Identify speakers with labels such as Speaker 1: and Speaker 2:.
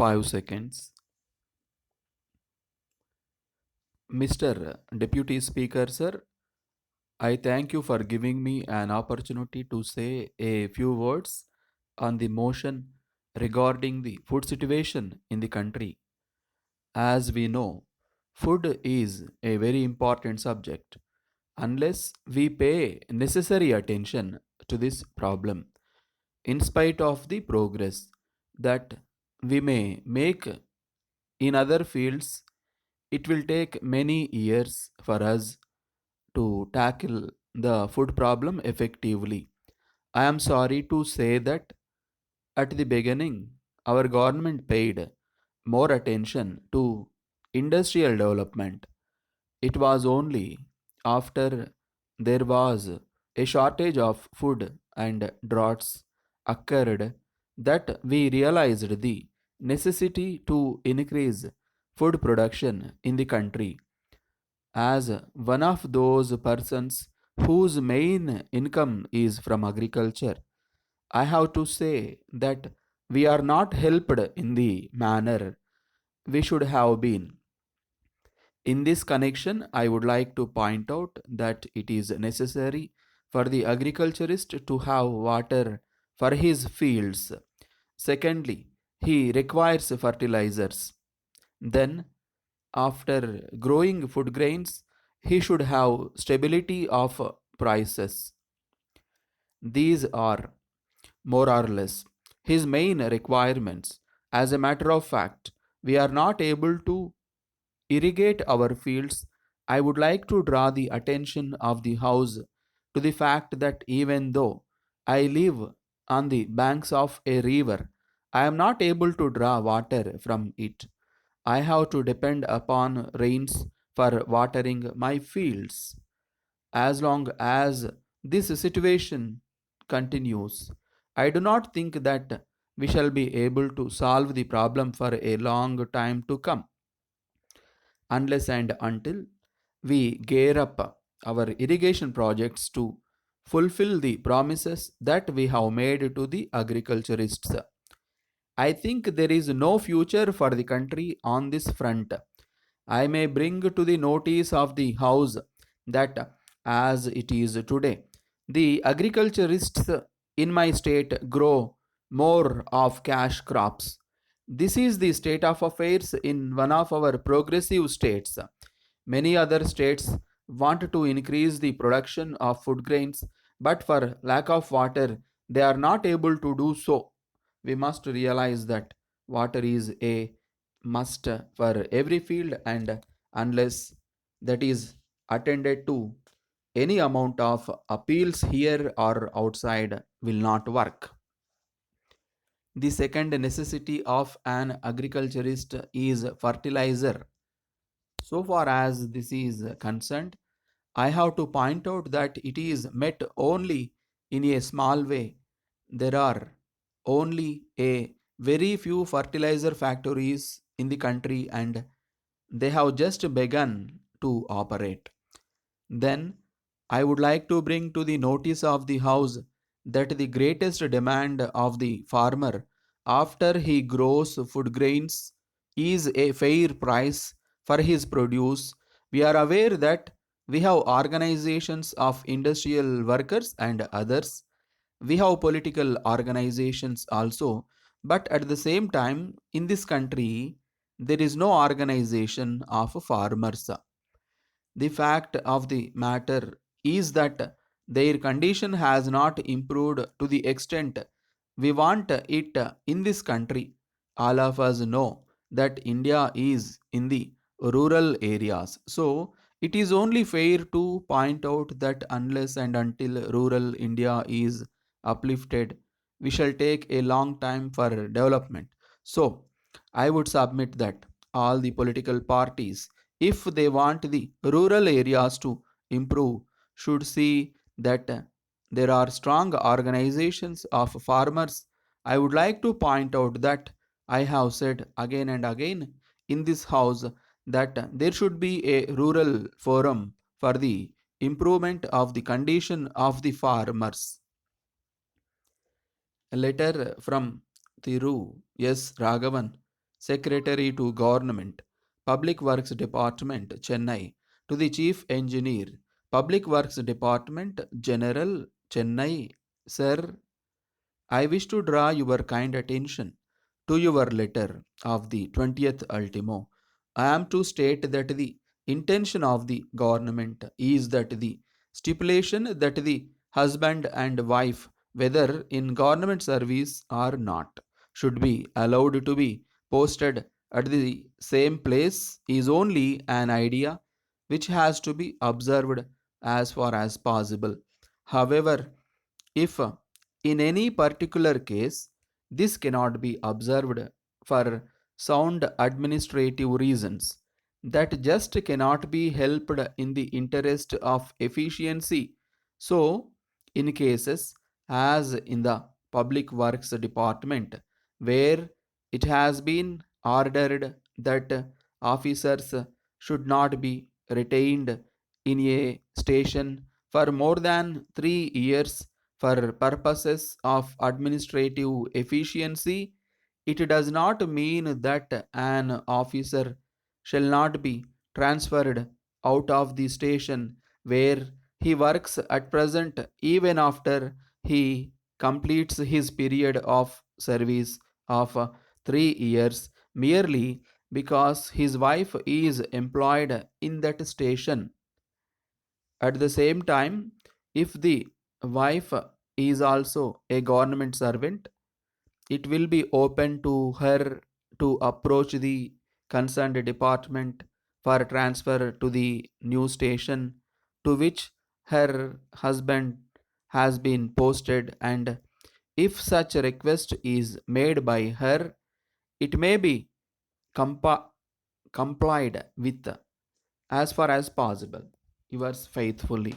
Speaker 1: 5 seconds. Mr. Deputy Speaker, sir, I thank you for giving me an opportunity to say a few words on the motion regarding the food situation in the country. As we know, food is a very important subject. Unless we pay necessary attention to this problem, in spite of the progress that we may make in other fields, it will take many years for us to tackle the food problem effectively. I am sorry to say that at the beginning, our government paid more attention to industrial development. It was only after there was a shortage of food and droughts occurred that we realized the necessity to increase food production in the country. As one of those persons whose main income is from agriculture, I have to say that we are not helped in the manner we should have been. In this connection, I would like to point out that it is necessary for the agriculturist to have water for his fields. Secondly, he requires fertilizers. Then, after growing food grains, he should have stability of prices. These are more or less his main requirements. As a matter of fact, we are not able to irrigate our fields. I would like to draw the attention of the House to the fact that even though I live on the banks of a river, I am not able to draw water from it. I have to depend upon rains for watering my fields. As long as this situation continues, I do not think that we shall be able to solve the problem for a long time to come, unless and until we gear up our irrigation projects to fulfill the promises that we have made to the agriculturists. I think there is no future for the country on this front. I may bring to the notice of the House that as it is today, the agriculturists in my state grow more of cash crops. This is the state of affairs in one of our progressive states. Many other states want to increase the production of food grains, but for lack of water, they are not able to do so. We must realize that water is a must for every field, and unless that is attended to, any amount of appeals here or outside will not work. The second necessity of an agriculturist is fertilizer. So far as this is concerned, I have to point out that it is met only in a small way. There are only a very few fertilizer factories in the country and they have just begun to operate. Then I would like to bring to the notice of the House that the greatest demand of the farmer after he grows food grains is a fair price for his produce. We are aware that we have organizations of industrial workers and others. We have political organizations also. But at the same time, in this country, there is no organization of farmers. The fact of the matter is that their condition has not improved to the extent we want it in this country. All of us know that India is in the rural areas. So, it is only fair to point out that unless and until rural India is uplifted, we shall take a long time for development. So, I would submit that all the political parties, if they want the rural areas to improve, should see that there are strong organizations of farmers. I would like to point out that I have said again and again in this house that there should be a rural forum for the improvement of the condition of the farmers. A letter from Thiru S. Raghavan Secretary to Government, Public Works Department, Chennai, to the Chief Engineer, Public Works Department, General, Chennai. Sir, I wish to draw your kind attention to your letter of the 20th ultimo. I am to state that the intention of the government is that the stipulation that the husband and wife, whether in government service or not, should be allowed to be posted at the same place is only an idea which has to be observed as far as possible. However, if in any particular case this cannot be observed for sound administrative reasons, that just cannot be helped in the interest of efficiency. So, in cases as in the Public Works Department, where it has been ordered that officers should not be retained in a station for more than 3 years for purposes of administrative efficiency, it does not mean that an officer shall not be transferred out of the station where he works at present even after he completes his period of service of 3 years merely because his wife is employed in that station. At the same time, if the wife is also a government servant, it will be open to her to approach the concerned department for transfer to the new station to which her husband has been posted, and if such a request is made by her, it may be compa- complied with as far as possible. Yours faithfully.